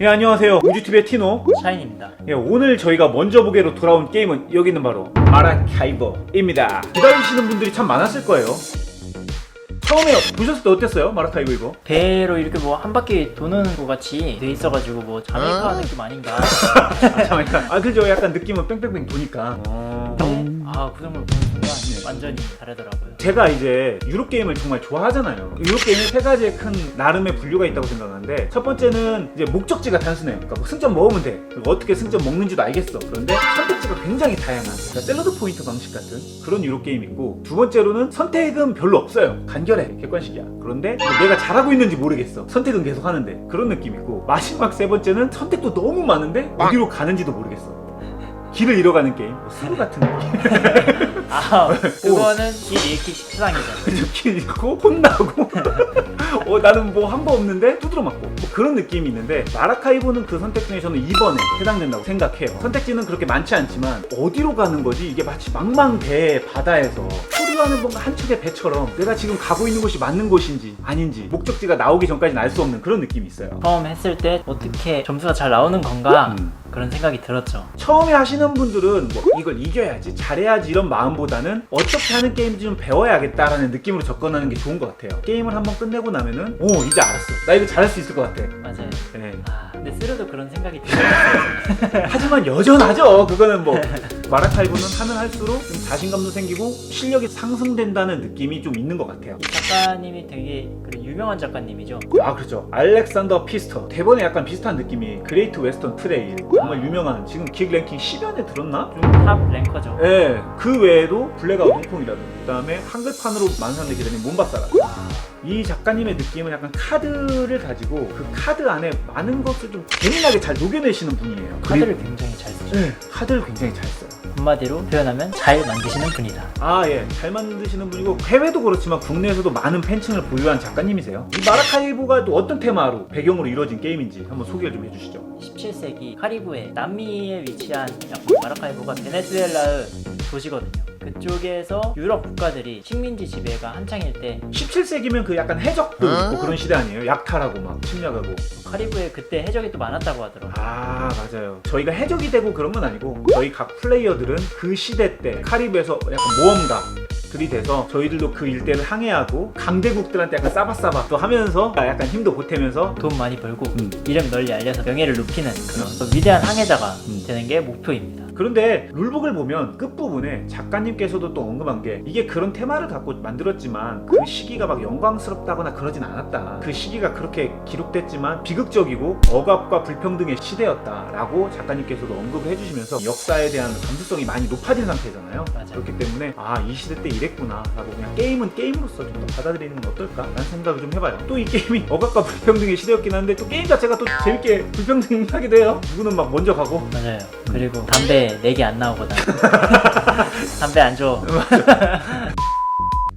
예, 안녕하세요. 우주TV의 티노 샤인입니다. 예, 오늘 저희가 먼저 보기로 돌아온 게임은 여기 있는 바로 마라카이버입니다. 기다리시는 분들이 참 많았을 거예요. 처음에 보셨을 때 어땠어요? 마라카이버 이거? 배로 이렇게 뭐 한 바퀴 도는 것 같이 돼 있어가지고 뭐 자메이카 느낌 아닌가? 잠깐만. 그죠? 약간 느낌은 뺑뺑뺑 도니까. 구성물 보는 순간 완전히 다르더라고요. 제가 이제 유럽 게임을 정말 좋아하잖아요. 유럽 게임은 세 가지의 큰 나름의 분류가 있다고 생각하는데, 첫 번째는 이제 목적지가 단순해요. 그러니까 뭐 승점 먹으면 돼. 그리고 어떻게 승점 먹는지도 알겠어. 그런데 선택지가 굉장히 다양한, 그러니까 샐러드 포인트 방식 같은 그런 유럽 게임이 있고, 두 번째로는 선택은 별로 없어요. 간결해, 객관식이야. 그런데 내가 잘하고 있는지 모르겠어. 선택은 계속 하는데 그런 느낌이 있고, 마지막 세 번째는 선택도 너무 많은데 어디로 가는지도 모르겠어. 길을 잃어가는 게임, 스루 같은 느낌. 그거는 길 잃기 십상이잖아요. 길 잃고 혼나고 나는 뭐 한 거 없는데 두드러 맞고 뭐 그런 느낌이 있는데, 마라카이보는 그 선택 중에 저는 2번에 해당된다고 생각해요. 선택지는 그렇게 많지 않지만 어디로 가는 거지? 이게 마치 망망대해 바다에서 표류하는 뭔가 한 척의 배처럼 내가 지금 가고 있는 곳이 맞는 곳인지 아닌지, 목적지가 나오기 전까지는 알 수 없는 그런 느낌이 있어요. 처음 했을 때 어떻게 점수가 잘 나오는 건가 그런 생각이 들었죠. 처음에 하시는 분들은 뭐 이걸 이겨야지, 잘해야지 이런 마음보다는 어떻게 하는 게임인지 좀 배워야겠다라는 느낌으로 접근하는 게 좋은 것 같아요. 게임을 한번 끝내고 나면은 이제 알았어, 나 이거 잘할 수 있을 것 같아. 맞아요. 네. 근데 스르도 그런 생각이 들었어요. 하지만 여전하죠. 그거는 뭐 마라카이보는 하면 할수록 좀 자신감도 생기고 실력이 상승된다는 느낌이 좀 있는 것 같아요. 이 작가님이 되게 유명한 작가님이죠. 그렇죠. 알렉산더 피스터. 대본에 약간 비슷한 느낌이 그레이트 웨스턴 트레일, 정말 유명한, 지금 기획 랭킹 10연에 들었나? 탑 랭커죠. 네. 그 외에도 블랙아웃 홍콩이라든지, 그 다음에 한글판으로 많은 사람들이 기다리는 몬바사라. 이 작가님의 느낌은 약간 카드를 가지고 그 카드 안에 많은 것을 좀 재미나게 잘 녹여내시는 분이에요. 카드를 굉장히 잘 쓰죠. 네, 카드를 굉장히 잘 써요. 한마디로 표현하면 잘 만드시는 분이다. 예, 잘 만드시는 분이고, 해외도 그렇지만 국내에서도 많은 팬층을 보유한 작가님이세요. 이 마라카이보가 또 어떤 테마로, 배경으로 이루어진 게임인지 한번 소개를 좀 해주시죠. 17세기 카리브해 남미에 위치한 마라카이보가 베네수엘라의 도시거든요. 그쪽에서 유럽 국가들이 식민지 지배가 한창일 때 17세기면 그 약간 해적도 있고 그런 시대 아니에요? 약탈하고 막 침략하고. 카리브해 그때 해적이 또 많았다고 하더라고요. 맞아요. 저희가 해적이 되고 그런 건 아니고, 저희 각 플레이어들은 그 시대 때 카리브에서 약간 모험가들이 돼서 저희들도 그 일대를 항해하고 강대국들한테 약간 싸바싸바 또 하면서 약간 힘도 보태면서 돈 많이 벌고 이름 널리 알려서 명예를 높이는 그런 위대한 항해자가 되는 게 목표입니다. 그런데 룰북을 보면 끝부분에 작가님께서도 또 언급한 게, 이게 그런 테마를 갖고 만들었지만 그 시기가 막 영광스럽다거나 그러진 않았다. 그 시기가 그렇게 기록됐지만 비극적이고 억압과 불평등의 시대였다라고 작가님께서도 언급을 해주시면서 역사에 대한 감수성이 많이 높아진 상태잖아요. 맞아요. 그렇기 때문에 이 시대 때 이랬구나 라고, 그냥 게임은 게임으로서 좀 더 받아들이는 건 어떨까 라는 생각을 좀 해봐요. 또 이 게임이 억압과 불평등의 시대였긴 한데 또 게임 자체가 또 재밌게 불평등하기도 해요. 누구는 막 먼저 가고. 맞아요. 그리고 담배 4개 안 나오거든. 담배 안 줘.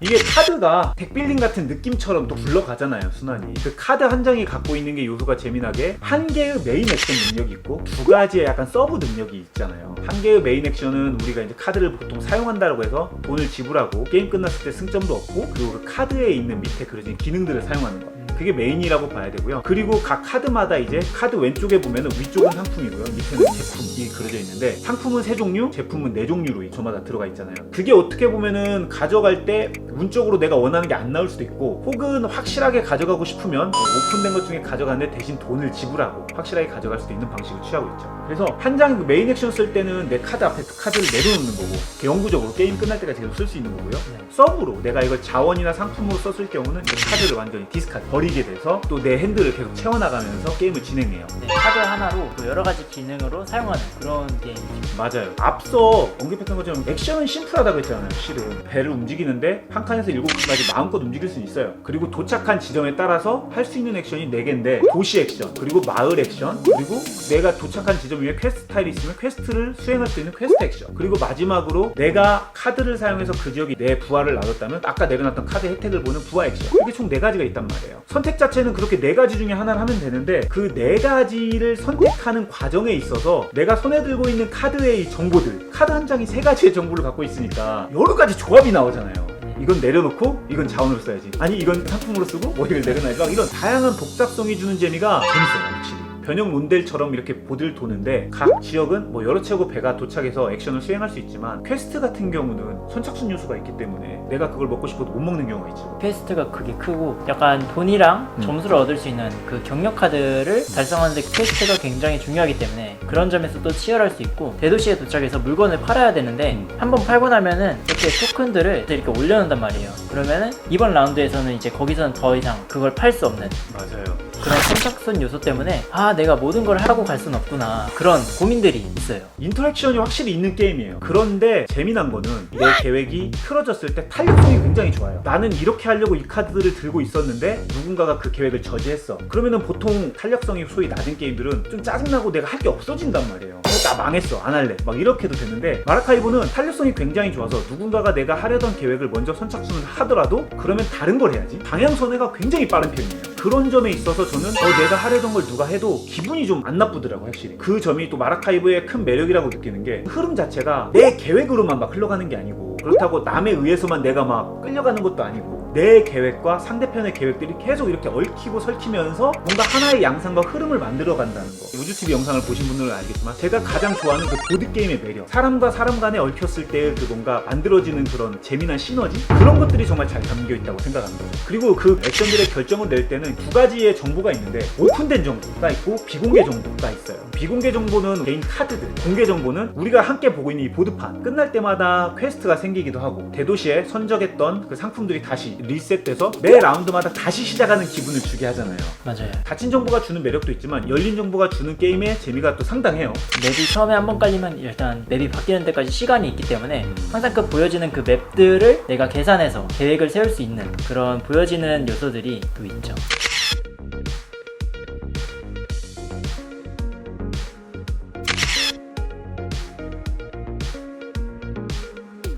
이게 카드가 덱빌딩 같은 느낌처럼 또 굴러가잖아요, 순환이. 그 카드 한 장이 갖고 있는 게 요소가 재미나게, 한 개의 메인 액션 능력이 있고 두 가지의 약간 서브 능력이 있잖아요. 한 개의 메인 액션은 우리가 이제 카드를 보통 사용한다고 해서 돈을 지불하고 게임 끝났을 때 승점도 얻고, 그리고 그 카드에 있는 밑에 그려진 기능들을 사용하는 거, 그게 메인이라고 봐야 되고요. 그리고 각 카드마다 이제 카드 왼쪽에 보면은 위쪽은 상품이고요, 밑에는 제품이 그려져 있는데, 상품은 3종류, 제품은 4종류로 저마다 들어가 있잖아요. 그게 어떻게 보면은 가져갈 때 문쪽으로 내가 원하는 게 안 나올 수도 있고, 혹은 확실하게 가져가고 싶으면 오픈된 것 중에 가져가는데 대신 돈을 지불하고 확실하게 가져갈 수도 있는 방식을 취하고 있죠. 그래서 한 장의 메인 액션 쓸 때는 내 카드 앞에 카드를 내려놓는 거고, 영구적으로 게임 끝날 때까지 계속 쓸 수 있는 거고요. 서브로 내가 이걸 자원이나 상품으로 썼을 경우는 그 카드를 완전히 디스카드, 버리게 돼서 또 내 핸들을 계속 채워나가면서 게임을 진행해요. 카드 하나로 또 여러 가지 기능으로 사용하는 그런 게임이죠. 맞아요. 앞서 언급했던 것처럼 액션은 심플하다고 했잖아요. 실은 배를 움직이는데 한 칸에서 7칸까지 마음껏 움직일 수 있어요. 그리고 도착한 지점에 따라서 할 수 있는 액션이 4개인데, 도시 액션, 그리고 마을 액션, 그리고 내가 도착한 지점 위에 퀘스트 타일이 있으면 퀘스트를 수행할 수 있는 퀘스트 액션, 그리고 마지막으로 내가 카드를 사용해서 그 지역이 내 부하를 놔뒀다면 아까 내려놨던 카드 혜택을 보는 부하 액션. 이게 총 4가지가 있단 말이에요. 선택 자체는 그렇게 4가지 중에 하나를 하면 되는데, 그 4가지를 선택하는 과정에 있어서 내가 손에 들고 있는 카드의 이 정보들, 카드 한 장이 3가지의 정보를 갖고 있으니까 여러 가지 조합이 나오잖아요. 이건 내려놓고 이건 자원으로 써야지, 아니 이건 상품으로 쓰고 뭐 이걸 내려놔야지, 막 이런 다양한 복잡성이 주는 재미가 재밌어요, 확실히. 변형 론델처럼 이렇게 보드를 도는데 각 지역은 뭐 여러 채고 배가 도착해서 액션을 수행할 수 있지만 퀘스트 같은 경우는 선착순 요소가 있기 때문에 내가 그걸 먹고 싶어도 못 먹는 경우가 있죠. 퀘스트가 그게 크고 약간 돈이랑 점수를 얻을 수 있는 그 경력 카드를 달성하는데 퀘스트가 굉장히 중요하기 때문에 그런 점에서 또 치열할 수 있고 대도시에 도착해서 물건을 팔아야 되는데 한번 팔고 나면은 이렇게 토큰들을 이렇게 올려놓는단 말이에요. 그러면은 이번 라운드에서는 이제 거기서는 더 이상 그걸 팔 수 없는 맞아요. 그런 선착순 요소 때문에 아 내가 모든 걸 하고 갈 순 없구나 그런 고민들이 있어요. 인터랙션이 확실히 있는 게임이에요. 그런데 재미난 거는 내 계획이 틀어졌을 때 탄력성이 굉장히 좋아요. 나는 이렇게 하려고 이 카드를 들고 있었는데 누군가가 그 계획을 저지했어. 그러면은 보통 탄력성이 소위 낮은 게임들은 좀 짜증나고 내가 할 게 없어진단 말이에요. 나 망했어, 안 할래, 막 이렇게도 되는데 마라카이보는 탄력성이 굉장히 좋아서 누군가가 내가 하려던 계획을 먼저 선착순을 하더라도 그러면 다른 걸 해야지. 방향선회가 굉장히 빠른 편이에요. 그런 점에 있어서 저는 내가 하려던 걸 누가 해도 기분이 좀 안 나쁘더라고. 확실히 그 점이 또 마라카이브의 큰 매력이라고 느끼는 게 흐름 자체가 내 계획으로만 막 흘러가는 게 아니고 그렇다고 남에 의해서만 내가 막 끌려가는 것도 아니고 내 계획과 상대편의 계획들이 계속 이렇게 얽히고 설키면서 뭔가 하나의 양상과 흐름을 만들어 간다는 거. 우주TV 영상을 보신 분들은 알겠지만 제가 가장 좋아하는 그 보드게임의 매력, 사람과 사람 간에 얽혔을 때 그 뭔가 만들어지는 그런 재미난 시너지, 그런 것들이 정말 잘 담겨 있다고 생각하는 거죠. 그리고 그 액션들의 결정을 낼 때는 두 가지의 정보가 있는데 오픈된 정보가 있고 비공개 정보가 있어요. 비공개 정보는 개인 카드들, 공개 정보는 우리가 함께 보고 있는 이 보드판 끝날 때마다 퀘스트가 생기기도 하고 대도시에 선적했던 그 상품들이 다시 리셋돼서 매 라운드마다 다시 시작하는 기분을 주게 하잖아요. 맞아요. 닫힌 정보가 주는 매력도 있지만 열린 정보가 주는 게임의 재미가 또 상당해요. 맵이 처음에 한 번 깔리면 일단 맵이 바뀌는 데까지 시간이 있기 때문에 항상 그 보여지는 그 맵들을 내가 계산해서 계획을 세울 수 있는 그런 보여지는 요소들이 또 있죠.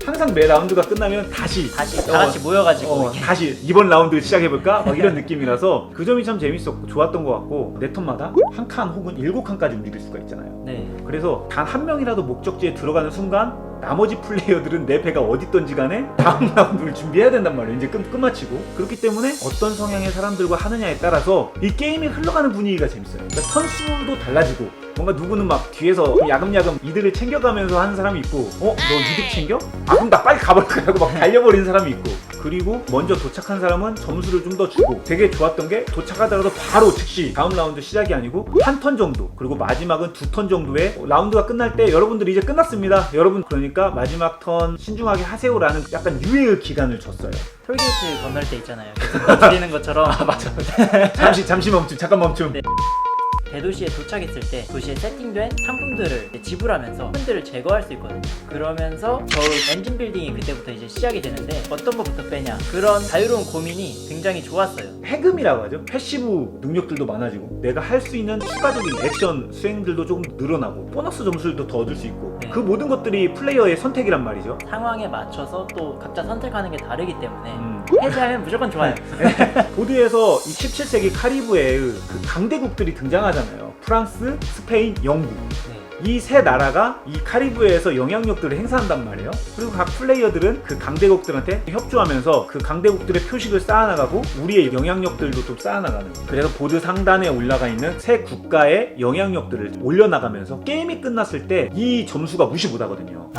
항상 매 라운드가 끝나면 다시 다 같이 모여가지고 이렇게. 다시 이번 라운드 시작해볼까? 막 이런 느낌이라서 그 점이 참 재밌었고 좋았던 것 같고 내 턴마다 한 칸 혹은 7칸까지 움직일 수가 있잖아요. 네. 그래서 단 한 명이라도 목적지에 들어가는 순간 나머지 플레이어들은 내 배가 어디 있던지 간에 다음 라운드를 준비해야 된단 말이에요. 이제 끝마치고. 그렇기 때문에 어떤 성향의 사람들과 하느냐에 따라서 이 게임이 흘러가는 분위기가 재밌어요. 그러니까 턴수도 달라지고 뭔가 누구는 막 뒤에서 야금야금 이득을 챙겨가면서 하는 사람이 있고 너 이득 챙겨? 아 그럼 나 빨리 가볼까 하고 막 달려버리는 사람이 있고 그리고 먼저 도착한 사람은 점수를 좀 더 주고 되게 좋았던 게 도착하더라도 바로 즉시 다음 라운드 시작이 아니고 한 턴 정도 그리고 마지막은 2턴 정도의 라운드가 끝날 때 여러분들 이제 끝났습니다. 여러분 그러니까 마지막 턴 신중하게 하세요라는 약간 유예의 기간을 줬어요. 톨게이트 건널 때 있잖아요. 계속 드리는 것처럼. 아 맞아. 잠시 멈춤. 잠깐 멈춤. 네. 대도시에 도착했을 때 도시에 세팅된 상품들을 지불하면서 폰들을 제거할 수 있거든요. 그러면서 겨우 엔진 빌딩이 그때부터 이제 시작이 되는데 어떤 것부터 빼냐 그런 자유로운 고민이 굉장히 좋았어요. 해금이라고 하죠. 패시브 능력들도 많아지고 내가 할 수 있는 추가적인 액션 수행들도 조금 늘어나고 보너스 점수들도 더 얻을 수 있고 네. 그 모든 것들이 플레이어의 선택이란 말이죠. 상황에 맞춰서 또 각자 선택하는 게 다르기 때문에 해제하면 무조건 좋아요. 보드에서 이 17세기 카리브해의 그 강대국들이 등장하잖아요. 프랑스, 스페인, 영국. 네. 이 세 나라가 이 카리브해에서 영향력들을 행사한단 말이에요. 그리고 각 플레이어들은 그 강대국들한테 협조하면서 그 강대국들의 표식을 쌓아나가고 우리의 영향력들도 좀 쌓아나가는. 그래서 보드 상단에 올라가 있는 세 국가의 영향력들을 올려나가면서 게임이 끝났을 때 이 점수가 무시 못하거든요.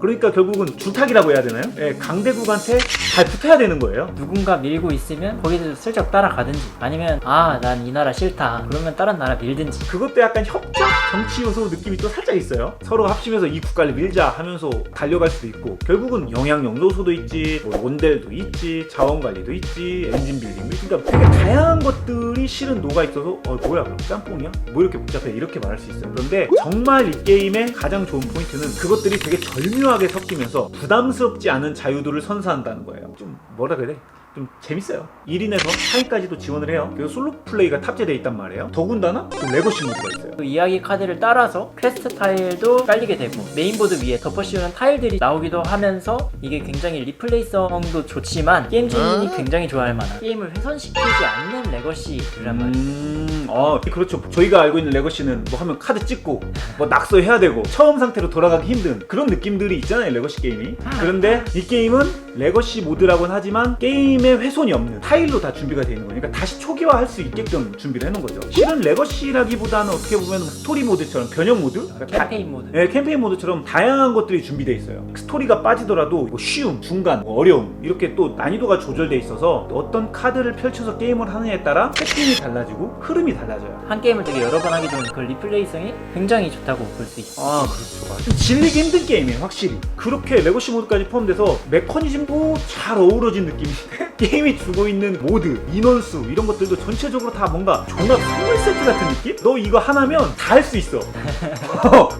그러니까 결국은 줄타기라고 해야 되나요? 예, 강대국한테 잘 붙어야 되는 거예요. 누군가 밀고 있으면 거기서 슬쩍 따라가든지 아니면 아 난 이 나라 싫다 그러면 다른 나라 밀든지. 그것도 약간 협작 정치 요소 느낌이 또 살짝 있어요. 서로 합치면서 이 국가를 밀자 하면서 달려갈 수도 있고 결국은 영향력 요소도 있지, 뭐 몬델도 있지, 자원관리도 있지, 엔진 빌딩도 있지. 그러니까 되게 다양한 것들이 실은 녹아 있어서 뭐야 그럼 짬뽕이야? 뭐 이렇게 복잡해? 이렇게 말할 수 있어요. 그런데 정말 이 게임의 가장 좋은 포인트는 그것들이 되게 절묘하게 섞이면서 부담스럽지 않은 자유도를 선사한다는 거예요. 좀 뭐라 그래? 좀 재밌어요. 1인에서 4인까지도 지원을 해요. 그래서 솔로 플레이가 탑재되어 있단 말이에요. 더군다나 또 레거시 모드가 있어요. 그 이야기 카드를 따라서 퀘스트 타일도 깔리게 되고 메인보드 위에 덮어씌우는 타일들이 나오기도 하면서 이게 굉장히 리플레이성도 좋지만 게임진이 굉장히 좋아할 만한 게임을 훼손시키지 않는 레거시란 말이에요. 그렇죠. 저희가 알고 있는 레거시는 뭐 하면 카드 찍고 뭐 낙서해야 되고 처음 상태로 돌아가기 힘든 그런 느낌들이 있잖아요. 레거시 게임이. 그런데 이 게임은 레거시 모드라고는 하지만 게임의 게임에 훼손이 없는 타일로 다 준비가 되어 있는 거니까 다시 초기화할 수 있게끔 준비를 해놓은 거죠. 실은 레거시라기보다는 어떻게 보면 스토리 모드처럼 변형 모드? 캠페인 모드. 네, 캠페인 모드처럼 다양한 것들이 준비되어 있어요. 스토리가 빠지더라도 뭐 쉬움, 중간, 뭐 어려움 이렇게 또 난이도가 조절되어 있어서 어떤 카드를 펼쳐서 게임을 하느냐에 따라 세팅이 달라지고 흐름이 달라져요. 한 게임을 되게 여러 번 하기 좋은 그 리플레이성이 굉장히 좋다고 볼 수 있어요. 아, 그렇죠. 좀 질리기 힘든 게임이에요, 확실히. 그렇게 레거시 모드까지 포함돼서 메커니즘도 잘 어우러진 느낌인데 게임이 주고 있는 모드, 인원수 이런 것들도 전체적으로 다 뭔가 종합 선물 세트 같은 느낌? 너 이거 하나면 다 할 수 있어.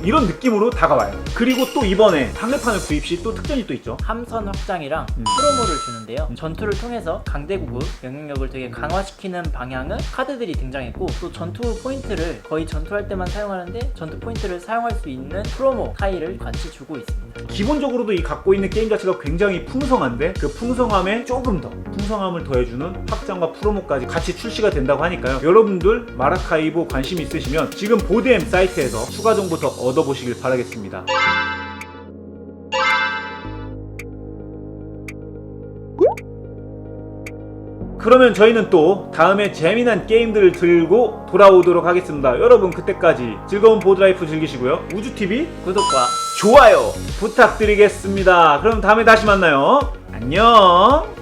이런 느낌으로 다가와요. 그리고 또 이번에 상대판을 구입 시 또 특전이 또 있죠. 함선 확장이랑 프로모를 주는데요. 전투를 통해서 강대국의 영향력을 되게 강화시키는 방향의 카드들이 등장했고, 또 전투 포인트를 거의 전투할 때만 사용하는데 전투 포인트를 사용할 수 있는 프로모 타일을 같이 주고 있습니다. 기본적으로도 이 갖고 있는 게임 자체가 굉장히 풍성한데 그 풍성함에 조금 더 풍성함을 더해주는 확장과 프로모까지 같이 출시가 된다고 하니까요. 여러분들 마라카이보 관심 있으시면 지금 보드엠 사이트에서 추가 정보 더 얻어보시길 바라겠습니다. 그러면 저희는 또 다음에 재미난 게임들을 들고 돌아오도록 하겠습니다. 여러분 그때까지 즐거운 보드라이프 즐기시고요. 우주TV 구독과 좋아요 부탁드리겠습니다. 그럼 다음에 다시 만나요. 안녕.